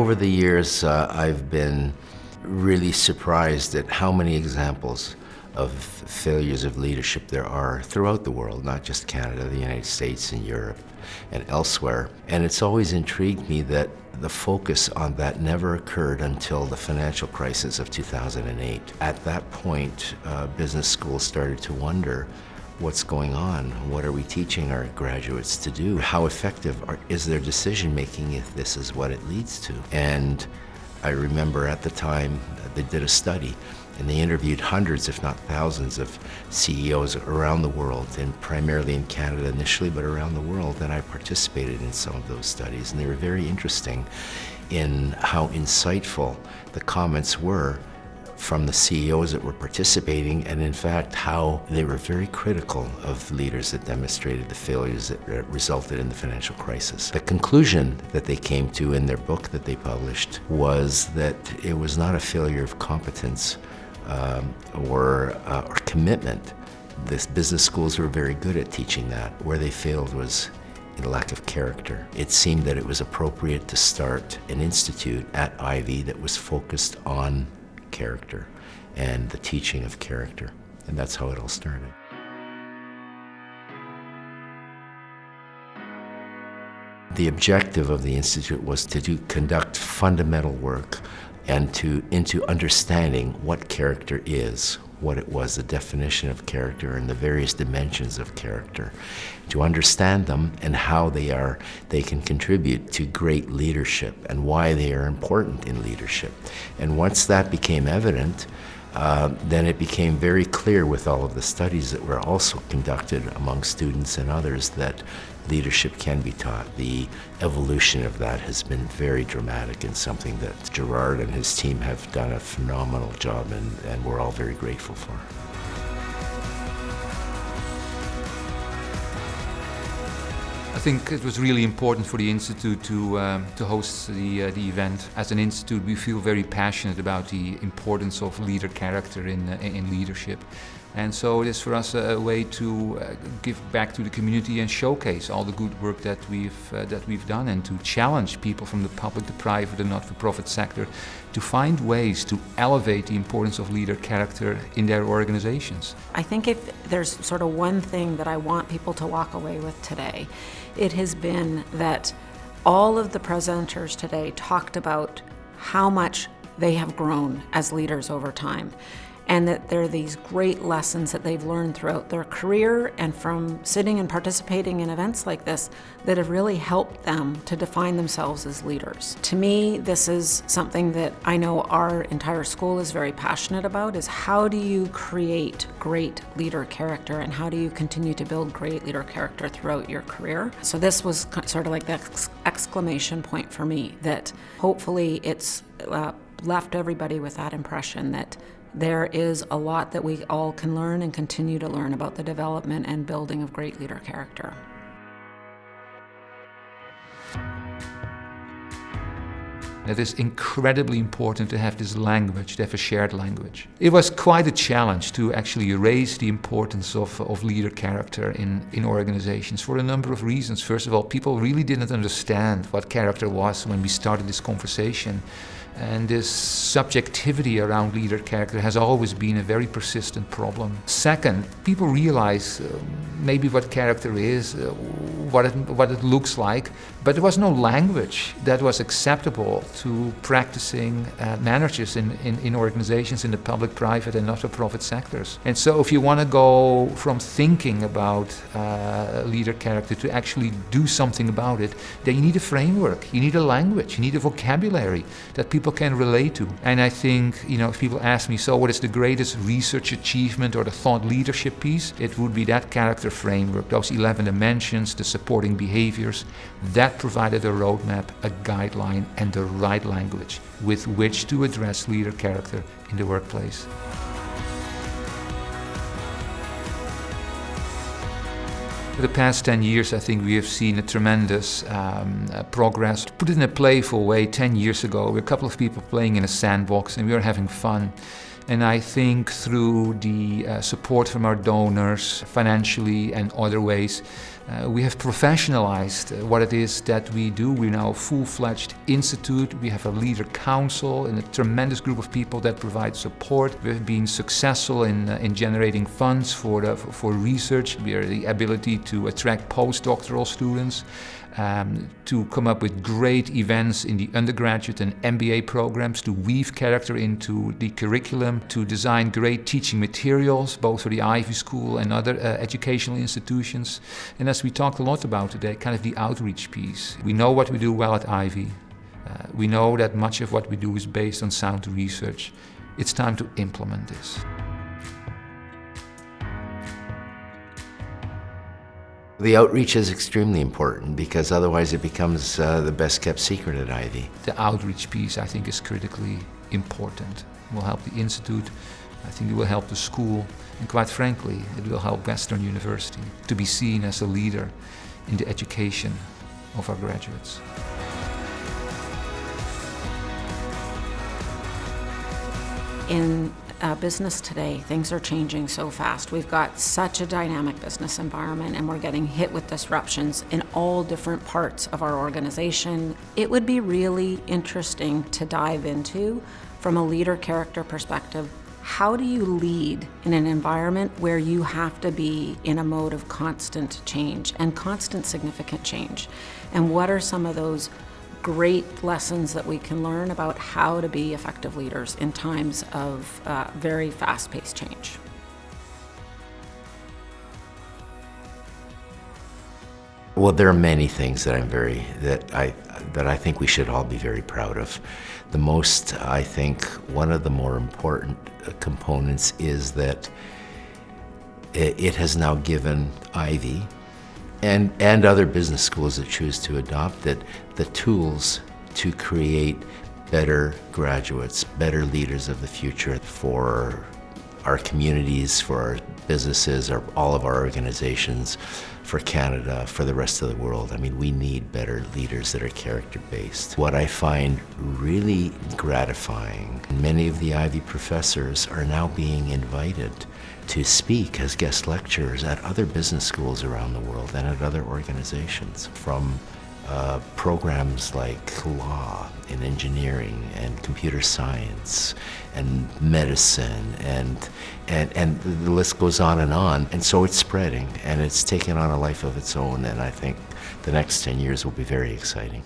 Over the years, I've been really surprised at how many examples of failures of leadership there are throughout the world, not just Canada, the United States and Europe and elsewhere. And it's always intrigued me that the focus on that never occurred until the financial crisis of 2008. At that point, business schools started to wonder, what's going on? What are we teaching our graduates to do? How effective is their decision making if this is what it leads to? And I remember at the time they did a study and they interviewed hundreds, if not thousands, of CEOs around the world, and primarily in Canada initially, but around the world. And I participated in some of those studies, and they were very interesting in how insightful the comments were from the CEOs that were participating, and in fact how they were very critical of leaders that demonstrated the failures that resulted in the financial crisis. The conclusion that they came to in their book that they published was that it was not a failure of competence or commitment. The business schools were very good at teaching that. Where they failed was in lack of character. It seemed that it was appropriate to start an institute at Ivey that was focused on character and the teaching of character. And that's how it all started. The objective of the Institute was to conduct fundamental work and into understanding what character is, what it was, the definition of character and the various dimensions of character, to understand them and how they can contribute to great leadership and why they are important in leadership. And once that became evident, then it became very clear with all of the studies that were also conducted among students and others that leadership can be taught. The evolution of that has been very dramatic and something that Gerard and his team have done a phenomenal job and we're all very grateful for. I think it was really important for the Institute to host the event. As an Institute, we feel very passionate about the importance of leader character in leadership. And so it is for us a way to give back to the community and showcase all the good work that we've done, and to challenge people from the public, the private and not-for-profit sector to find ways to elevate the importance of leader character in their organizations. I think if there's sort of one thing that I want people to walk away with today, it has been that all of the presenters today talked about how much they have grown as leaders over time, and that there are these great lessons that they've learned throughout their career and from sitting and participating in events like this that have really helped them to define themselves as leaders. To me, this is something that I know our entire school is very passionate about, is how do you create great leader character and how do you continue to build great leader character throughout your career? So this was sort of like the exclamation point for me, that hopefully it's left everybody with that impression that there is a lot that we all can learn and continue to learn about the development and building of great leader character. It is incredibly important to have this language, to have a shared language. It was quite a challenge to actually raise the importance of leader character in organizations for a number of reasons. First of all, people really didn't understand what character was when we started this conversation. And this subjectivity around leader character has always been a very persistent problem. Second, people realize maybe what character is, what it looks like, but there was no language that was acceptable to practicing managers in organizations in the public, private and not-for-profit sectors. And so if you want to go from thinking about leader character to actually do something about it, then you need a framework, you need a language, you need a vocabulary that people can relate to. And I think, if people ask me, so what is the greatest research achievement or the thought leadership piece? It would be that character framework, those 11 dimensions, the supporting behaviors, that provided a roadmap, a guideline, and the right language with which to address leader character in the workplace. For the past 10 years, I think we have seen a tremendous progress. To put it in a playful way, 10 years ago, we were a couple of people playing in a sandbox and we were having fun. And I think through the support from our donors, financially and other ways, We have professionalized what it is that we do. We're now a full-fledged institute. We have a leader council and a tremendous group of people that provide support. We've been successful in generating funds for research. We have the ability to attract postdoctoral students, to come up with great events in the undergraduate and MBA programs, to weave character into the curriculum, to design great teaching materials, both for the Ivey School and other educational institutions. And as we talked a lot about today, kind of the outreach piece. We know what we do well at Ivey. We know that much of what we do is based on sound research. It's time to implement this. The outreach is extremely important because otherwise it becomes the best kept secret at Ivey. The outreach piece, I think, is critically important. It will help the Institute, I think it will help the school, and quite frankly, it will help Western University to be seen as a leader in the education of our graduates. In business today, things are changing so fast. We've got such a dynamic business environment and we're getting hit with disruptions in all different parts of our organization. It would be really interesting to dive into, from a leader character perspective, how do you lead in an environment where you have to be in a mode of constant change and constant significant change? And what are some of those great lessons that we can learn about how to be effective leaders in times of very fast-paced change? Well, there are many things that I think we should all be very proud of. The most, I think, one of the more important components is that it has now given Ivey and other business schools that choose to adopt it the tools to create better graduates, better leaders of the future for our communities, for our businesses, all of our organizations, for Canada, for the rest of the world. I mean, we need better leaders that are character-based. What I find really gratifying, many of the Ivey professors are now being invited to speak as guest lecturers at other business schools around the world and at other organizations, from programs like law and engineering and computer science and medicine and the list goes on. And so it's spreading and it's taken on a life of its own, and I think the next 10 years will be very exciting.